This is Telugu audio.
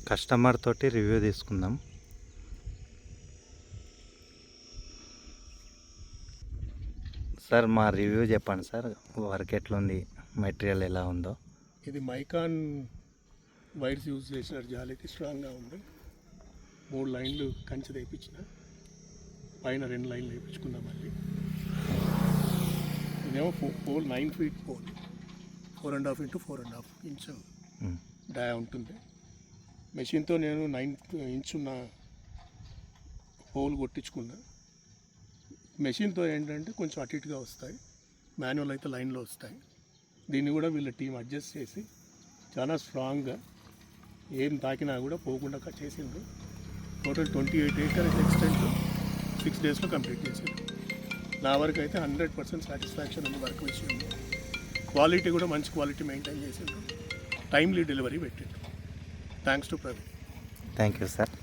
కస్టమర్ తోటి రివ్యూ తీసుకుందాం. సార్ మా రివ్యూ చెప్పండి సార్, వర్క్ ఎట్లుంది, మెటీరియల్ ఎలా ఉందో. ఇది మైకాన్ వైర్స్ యూజ్ చేసిన జాలికి స్ట్రాంగ్గా ఉంది. 3 లైన్లు కంచె తెప్పించిన, పైన 2 లైన్లు వేయించుకున్నాం. మళ్ళీ ఇదేమో pole 9 feet pole, 4.5 into 4.5 inch dia ఉంటుంది. మెషిన్తో నేను 9 ఇంచ్ ఉన్న పోల్ కొట్టించుకున్నా. మెషిన్తో ఏంటంటే కొంచెం అటు ఇటుగా వస్తాయి, మాన్యువల్ అయితే లైన్లో వస్తాయి. దీన్ని కూడా వీళ్ళ టీం అడ్జస్ట్ చేసి చాలా స్ట్రాంగ్గా ఏం తాకినా కూడా పోకుండా కట్ చేసిండ్రు. టోటల్ 28 acres ఎక్స్టెంట్ 6 daysలో కంప్లీట్ చేసిండ్రు. నా వరకు అయితే 100% సాటిస్ఫాక్షన్ ఉంది వర్క్ విషయంలో. క్వాలిటీ కూడా మంచి క్వాలిటీ మెయింటైన్ చేసిండ్రు, టైమ్లీ డెలివరీ పెట్టిండ్రు. Thanks to Praveen. Thank you sir.